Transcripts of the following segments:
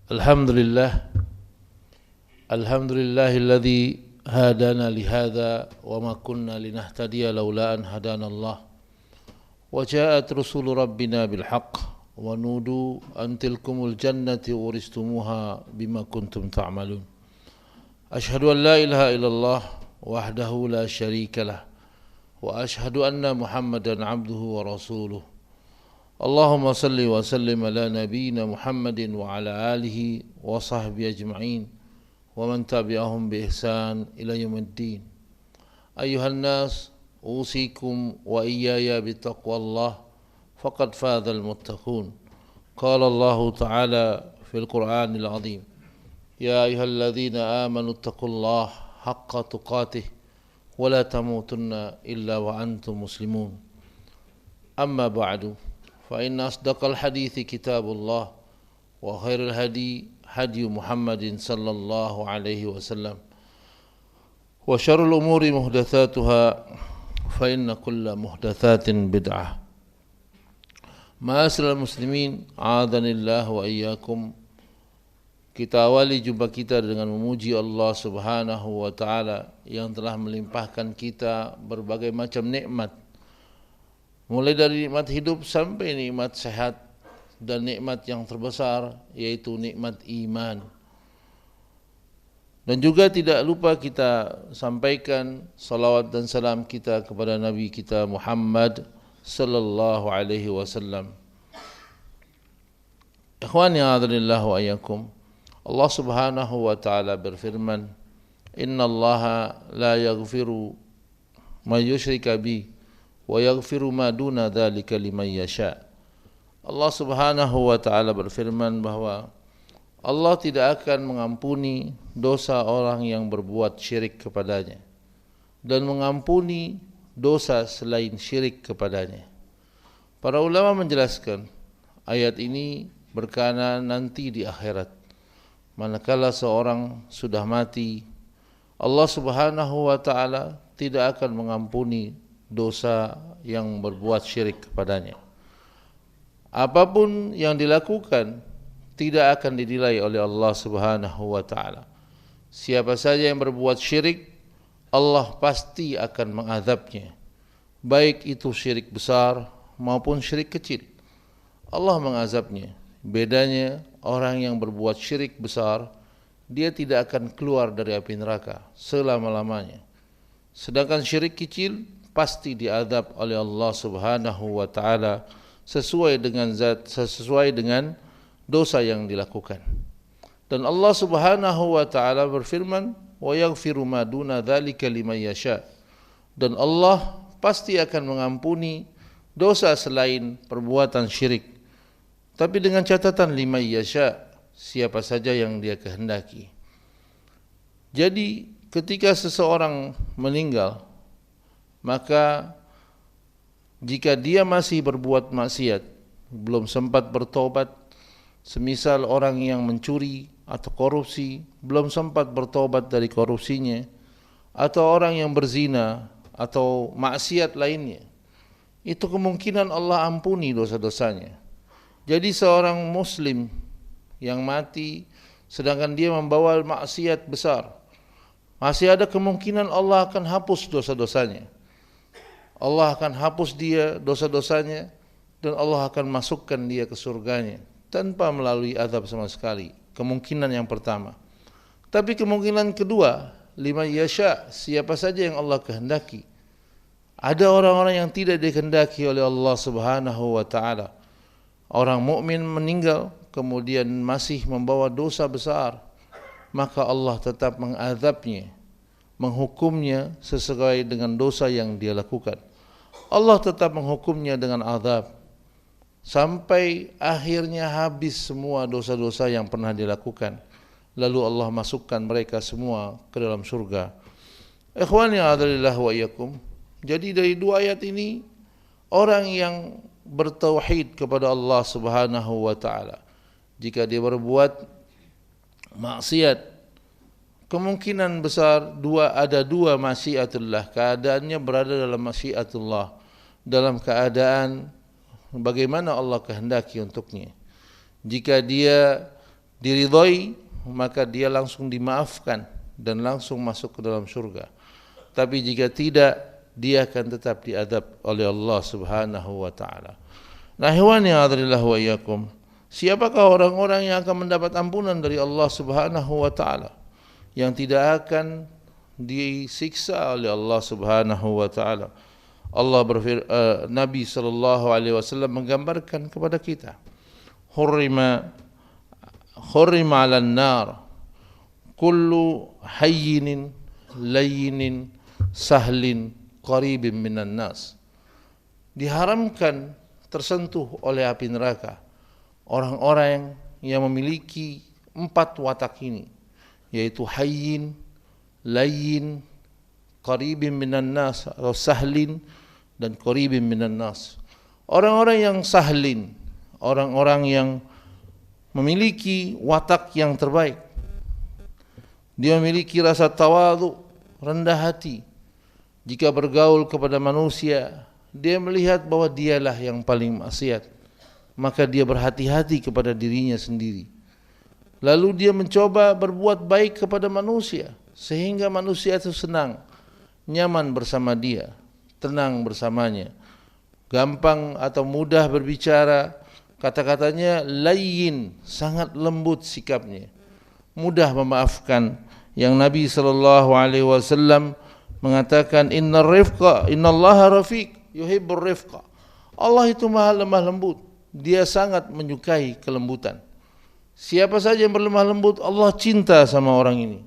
Alhamdulillah, alhamdulillahilladzi hadana lihada wa ma kunna linahtadiya laula an hadana Allah wa ja'at rusulu rabbina bil haqq wa nudu an tilkumul jannati uristumuha bima kuntum ta'malun. Ashhadu an la ilaha illallah wahdahu la syarika lah wa ashhadu anna Muhammadan abduhu wa rasuluh. Allahumma salli wa sallim ala nabiyyina Muhammadin wa ala alihi wa sahbihi ajma'in wa man tabi'ahum bi ihsan ila yaumiddin. Ayyuhan nas, usikum wa iyaya bi taqwallah faqad fadhal muttaqun. Qala Allah Ta'ala fil Qur'anil azim, ya ayyuhalladzina amanu taqullaha haqqa tuqatih wa la tamutunna illa wa antum muslimun. Amma ba'du, fa inna asdaqal hadithi kitabullah wa khairul hadi hadi Muhammadin sallallahu alaihi wasallam wa syarrul umuri muhdatsatuha fa inna kulla muhdatsatin bid'ah. Ma'asyiral muslimin, a'adhanillah wa iyyakum. Kita awali jumpa kita dengan memuji Allah Subhanahu wa taala yang telah melimpahkan kita berbagai macam nikmat, mulai dari nikmat hidup sampai nikmat sehat dan nikmat yang terbesar yaitu nikmat iman. Dan juga tidak lupa kita sampaikan salawat dan salam kita kepada Nabi kita Muhammad sallallahu alaihi wasallam. Ikhwani a'adhanillah wa iyyakum. Allah Subhanahu wa taala berfirman, innallaha la yaghfiru ma yushrika bihi wa yaghfiru ma duna dzalika liman yasha. Allah Subhanahu wa taala berfirman bahwa Allah tidak akan mengampuni dosa orang yang berbuat syirik kepadanya dan mengampuni dosa selain syirik kepadanya. Para ulama menjelaskan ayat ini berkana nanti di akhirat, manakala seorang sudah mati, Allah Subhanahu wa taala tidak akan mengampuni dosa yang berbuat syirik kepadanya. Apapun yang dilakukan tidak akan dinilai oleh Allah Subhanahu wa taala. Siapa saja yang berbuat syirik, Allah pasti akan mengazabnya, baik itu syirik besar maupun syirik kecil. Allah mengazabnya. Bedanya, orang yang berbuat syirik besar, dia tidak akan keluar dari api neraka selama-lamanya. Sedangkan syirik kecil pasti diazab oleh Allah Subhanahu wa taala sesuai dengan dosa yang dilakukan. Dan Allah Subhanahu wa taala berfirman, wa yaghfiru ma duna dzalika liman yasha. Dan Allah pasti akan mengampuni dosa selain perbuatan syirik, tapi dengan catatan liman yasha, siapa saja yang dia kehendaki. Jadi ketika seseorang meninggal, maka jika dia masih berbuat maksiat, belum sempat bertobat, semisal orang yang mencuri atau korupsi belum sempat bertobat dari korupsinya, atau orang yang berzina atau maksiat lainnya, itu kemungkinan Allah ampuni dosa-dosanya. Jadi seorang muslim yang mati sedangkan dia membawa maksiat besar, masih ada kemungkinan Allah akan hapus dosa-dosanya. Allah akan hapus dia dosa-dosanya dan Allah akan masukkan dia ke surganya tanpa melalui azab sama sekali. Kemungkinan yang pertama. Tapi kemungkinan kedua, liman yasha, siapa saja yang Allah kehendaki. Ada orang-orang yang tidak dikehendaki oleh Allah Subhanahu wa taala. Orang mukmin meninggal kemudian masih membawa dosa besar, maka Allah tetap mengazabnya, menghukumnya sesuai dengan dosa yang dia lakukan. Allah tetap menghukumnya dengan azab sampai akhirnya habis semua dosa-dosa yang pernah dilakukan. Lalu Allah masukkan mereka semua ke dalam surga. Ikhwani a'adhalillah wa iyyakum. Jadi dari dua ayat ini, orang yang bertauhid kepada Allah Subhanahu wa taala, jika dia berbuat maksiat, kemungkinan besar ada dua masyiatullah, keadaannya berada dalam masyiatullah, dalam keadaan bagaimana Allah kehendaki untuknya. Jika dia diridhoi, maka dia langsung dimaafkan dan langsung masuk ke dalam surga. Tapi jika tidak, dia akan tetap diadab oleh Allah Subhanahu wa taala. Nah, ikhwani hadirillah wa iyyakum, siapakah orang-orang yang akan mendapat ampunan dari Allah Subhanahu wa taala, yang tidak akan disiksa oleh Allah Subhanahu wa taala? Nabi sallallahu alaihi wasallam menggambarkan kepada kita, hurrima 'alan nar kullu hayyinin layyinin sahlin qaribin minan nas. Diharamkan tersentuh oleh api neraka orang-orang yang memiliki 4 watak ini, yaitu hayyin, layyin, qaribin minan nas atau sahlin, dan qaribin minan nas. Orang-orang yang sahlin, orang-orang yang memiliki watak yang terbaik, dia memiliki rasa tawadhu, rendah hati. Jika bergaul kepada manusia, dia melihat bahwa dialah yang paling maksiat, maka dia berhati-hati kepada dirinya sendiri. Lalu dia mencoba berbuat baik kepada manusia, sehingga manusia itu senang, nyaman bersama dia, tenang bersamanya, gampang atau mudah berbicara, kata-katanya layyin, sangat lembut sikapnya, mudah memaafkan. Yang Nabi sallallahu alaihi wasallam mengatakan, innallaha rafiq yuhibbur rifqa. Allah itu maha lemah lembut, dia sangat menyukai kelembutan. Siapa saja yang berlemah lembut, Allah cinta sama orang ini.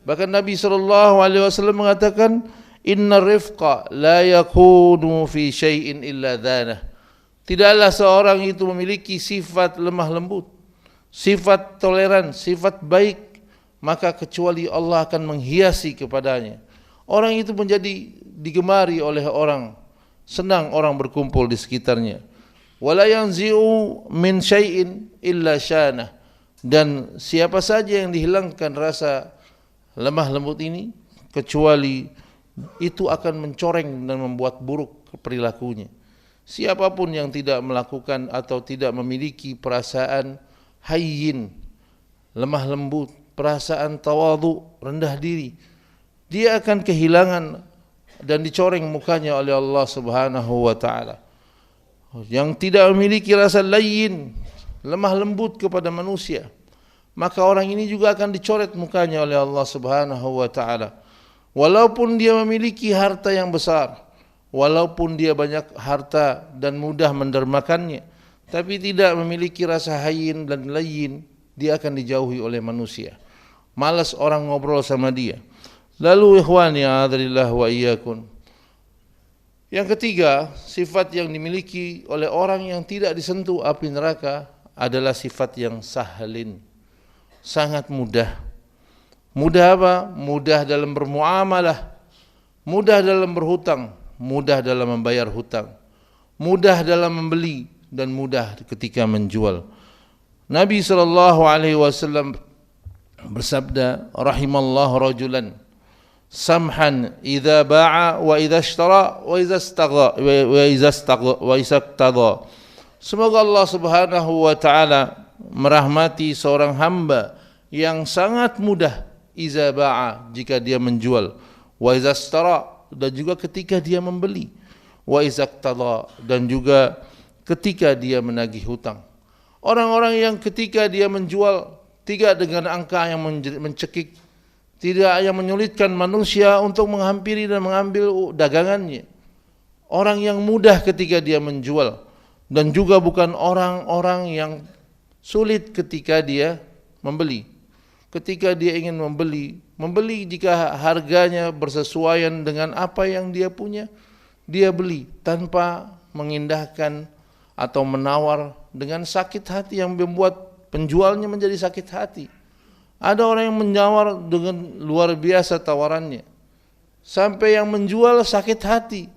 Bahkan Nabi sallallahu alaihi wasallam mengatakan, inna rifqa la yakunu fi syai'in illa dhanah. Tidaklah seorang itu memiliki sifat lemah lembut, sifat toleran, sifat baik, maka kecuali Allah akan menghiasi kepadanya. Orang itu menjadi digemari oleh orang, senang orang berkumpul di sekitarnya. Wala yanzi'u min syai'in illa syanah. Dan siapa saja yang dihilangkan rasa lemah lembut ini, kecuali itu akan mencoreng dan membuat buruk perilakunya. Siapapun yang tidak melakukan atau tidak memiliki perasaan hayyin, lemah lembut, perasaan tawadhu, rendah diri, dia akan kehilangan dan dicoreng mukanya oleh Allah Subhanahu wa taala. Yang tidak memiliki rasa layyin, lemah lembut kepada manusia, maka orang ini juga akan dicoret mukanya oleh Allah Subhanahu wa taala. Walaupun dia memiliki harta yang besar, walaupun dia banyak harta dan mudah mendermakannya, tapi tidak memiliki rasa hayyin dan layyin, dia akan dijauhi oleh manusia. Malas orang ngobrol sama dia. Lalu ikhwani a'adzalillah wa iyyakum, yang ketiga, sifat yang dimiliki oleh orang yang tidak disentuh api neraka adalah sifat yang sahlin, sangat mudah. Mudah apa? Mudah dalam bermuamalah, mudah dalam berhutang, mudah dalam membayar hutang, mudah dalam membeli, dan mudah ketika menjual. Nabi sallallahu alaihi wasallam bersabda, rahimallahu rajulan samhan idza ba'a wa idza ishtara wa idza istagha. Semoga Allah Subhanahu wa taala merahmati seorang hamba yang sangat mudah idza ba'a, jika dia menjual, wa idza ishtara, dan juga ketika dia membeli, wa idza iqtada, dan juga ketika dia menagih hutang. Orang-orang yang ketika dia menjual tidak dengan angka yang mencekik, tidak yang menyulitkan manusia untuk menghampiri dan mengambil dagangannya. Orang yang mudah ketika dia menjual, dan juga bukan orang-orang yang sulit ketika dia membeli. Ketika dia ingin membeli jika harganya bersesuaian dengan apa yang dia punya, dia beli tanpa mengindahkan atau menawar dengan sakit hati yang membuat penjualnya menjadi sakit hati. Ada orang yang menawar dengan luar biasa tawarannya, sampai yang menjual sakit hati.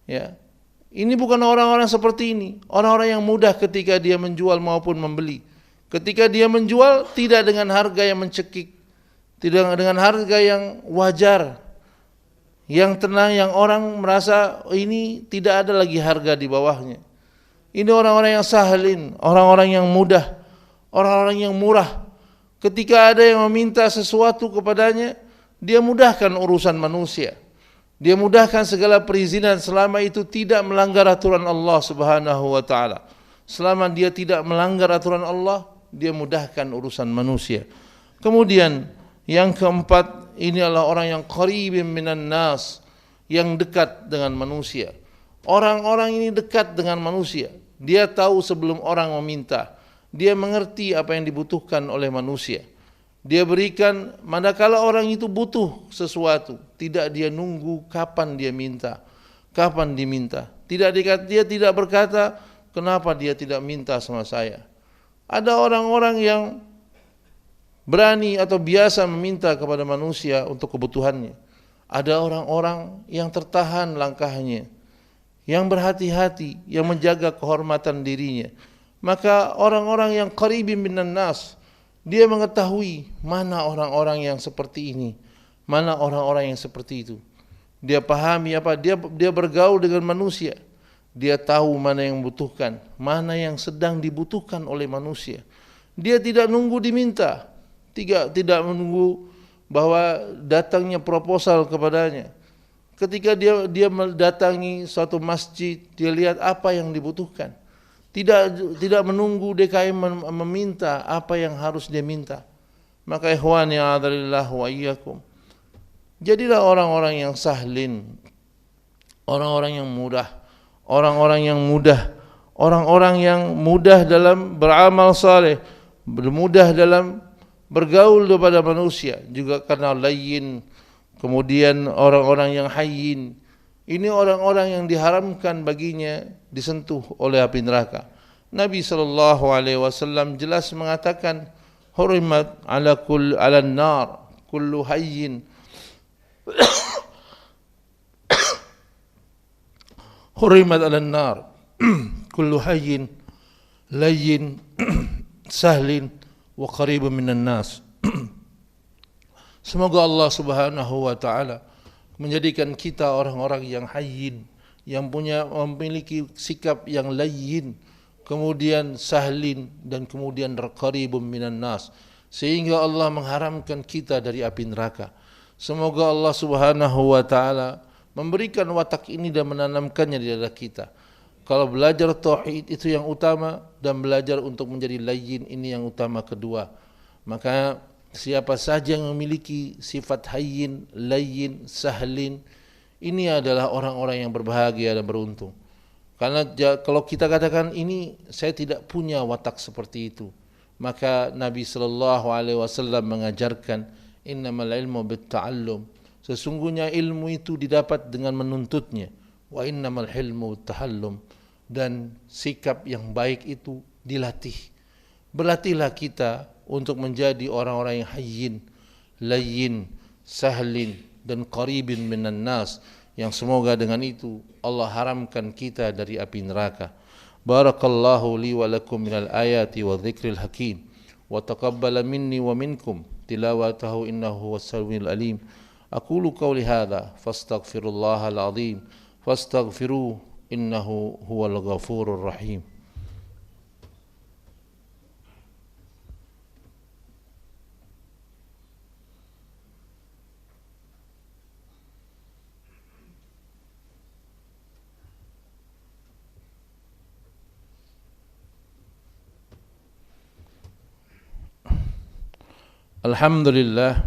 Ya, ini bukan orang-orang seperti ini. Orang-orang yang mudah ketika dia menjual maupun membeli. Ketika dia menjual tidak dengan harga yang mencekik, tidak dengan harga yang wajar, yang tenang, yang orang merasa ini tidak ada lagi harga di bawahnya. Ini orang-orang yang sahlin, orang-orang yang mudah, orang-orang yang murah. Ketika ada yang meminta sesuatu kepadanya, dia mudahkan urusan manusia. Dia mudahkan segala perizinan selama itu tidak melanggar aturan Allah Subhanahu wa taala. Selama dia tidak melanggar aturan Allah, dia mudahkan urusan manusia. Kemudian yang keempat, ini adalah orang yang qaribin minan nas, yang dekat dengan manusia. Orang-orang ini dekat dengan manusia. Dia tahu sebelum orang meminta. Dia mengerti apa yang dibutuhkan oleh manusia. Dia berikan manakala orang itu butuh sesuatu. Tidak dia nunggu kapan dia minta, kapan diminta. Dia tidak berkata, kenapa dia tidak minta sama saya. Ada orang-orang yang berani atau biasa meminta kepada manusia untuk kebutuhannya. Ada orang-orang yang tertahan langkahnya, yang berhati-hati, yang menjaga kehormatan dirinya. Maka orang-orang yang qaribin minan nas, dia mengetahui mana orang-orang yang seperti ini, mana orang-orang yang seperti itu. Dia pahami dia bergaul dengan manusia. Dia tahu mana yang membutuhkan, mana yang sedang dibutuhkan oleh manusia. Dia tidak nunggu diminta, tidak menunggu bahwa datangnya proposal kepadanya. Ketika dia mendatangi suatu masjid, dia lihat apa yang dibutuhkan. Tidak menunggu DKI meminta apa yang harus dia minta. Maka ikhwani a'adzalillah wa iyyakum, jadilah orang-orang yang sahlin, orang-orang yang mudah, orang-orang yang mudah dalam beramal saleh, mudah dalam bergaul kepada manusia, juga karena layyin. Kemudian orang-orang yang hayyin, ini orang-orang yang diharamkan baginya disentuh oleh api neraka. Nabi SAW jelas mengatakan, hurimat ala nar kullu hayyin hurimat ala nar kullu hayyin layyin sahlin wa qaribun minan nas. Semoga Allah Subhanahu wa taala menjadikan kita orang-orang yang hayyin, yang memiliki sikap yang layyin, kemudian sahlin, dan kemudian qaribun minan nas, sehingga Allah mengharamkan kita dari api neraka. Semoga Allah Subhanahu wa taala memberikan watak ini dan menanamkannya di dada kita. Kalau belajar tauhid itu yang utama, dan belajar untuk menjadi layyin ini yang utama kedua. Maka siapa saja yang memiliki sifat hayyin, layyin, sahlin, ini adalah orang-orang yang berbahagia dan beruntung. Karena kalau kita katakan ini saya tidak punya watak seperti itu, maka Nabi SAW mengajarkan innamal ilmu bitta'allum, sesungguhnya ilmu itu didapat dengan menuntutnya. Wa innamal hilmu bittahallum, dan sikap yang baik itu dilatih. Berlatihlah kita untuk menjadi orang-orang yang hayyin, layyin, sahlin, dan qaribin minan nas, yang semoga dengan itu Allah haramkan kita dari api neraka. Barakallahu li wa lakum minal ayati wa dzikril hakim, wa taqabbala minni wa minkum tilawatahu innahu huwas samiul alim. Aqulu qawli hadza fastaghfirullahal azim fastaghfiruhu innahu huwal ghafurur rahim. Alhamdulillah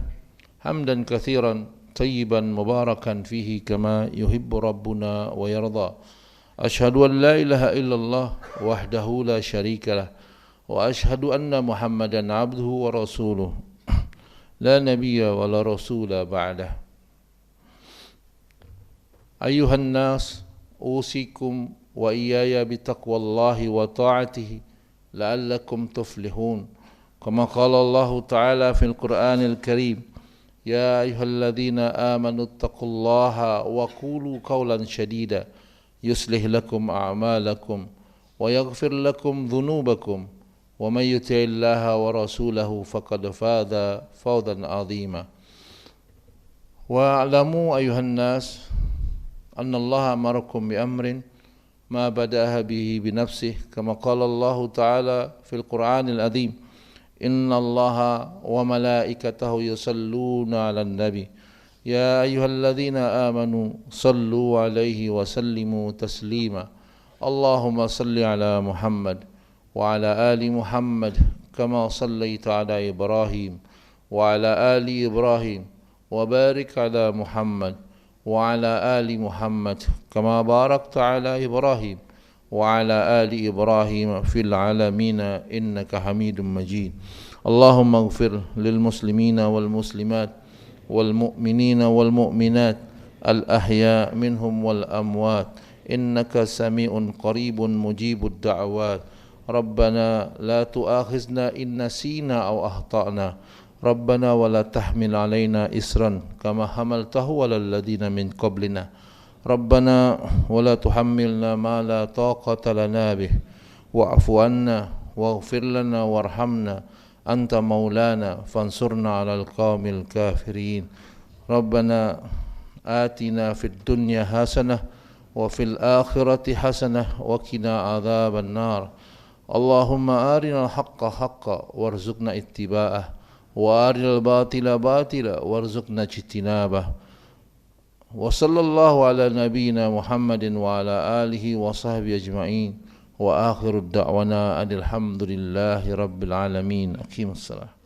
hamdan katsiran tayyiban mubarakan fihi kama yuhibbu rabbuna wa yarda. Ashhadu an la ilaha illallah wahdahu la syarikalah, wa ashhadu anna Muhammadan abduhu wa rasuluh, la nabiyya wa la rasula ba'dah. Ayuhan nas, usikum wa iyaya bitaqwallahi wa ta'atihi la'allakum tuflihun. Kama qala Allah Ta'ala fil Qur'anil Karim, ya ayyuhalladzina amanu taqullaha wa qulu qawlan shadida yuslih lakum a'malakum wa yaghfir lakum dhunubakum wa may yuti'illaha wa rasulahu faqad faza fawzan 'azima. Wa a'lamu ayyuhan nas anna Allah amarakum bi amrin ma bada'a bihi bi nafsihi kama qala Allah Ta'ala fil Qur'anil Azim, إن الله وملائكته يصلون على النبي يا أيها الذين آمنوا صلوا عليه وسلموا تسليما اللهم صل على محمد وعلى آل محمد كما صليت على إبراهيم وعلى آل إبراهيم وبارك على محمد وعلى آل محمد كما باركت على إبراهيم وعلى آل إبراهيم في العالمين إنك حميد مجيد اللهم اغفر للمسلمين والمسلمات والمؤمنين والمؤمنات الأحياء منهم والأموات إنك سميع قريب مجيب الدعوات ربنا لا تؤاخذنا إن نسينا أو أخطأنا ربنا ولا تحمل علينا إسرا كما حملته على الذين من قبلنا ربنا ولا تحملنا ما لا طاقة لنا به واعف عنا واغفر لنا وارحمنا أنت مولانا فانصرنا على القوم الكافرين ربنا آتنا في الدنيا حسنة وفي الآخرة حسنة وقنا عذاب النار اللهم أرنا الحق حقا وارزقنا اتباعه وأرنا الباطل باطلا وارزقنا اجتنابه وصلى الله على نبينا محمد وعلى آله وصحبه أجمعين وآخر الدعوانا أن الحمد لله رب العالمين أقيموا الصلاة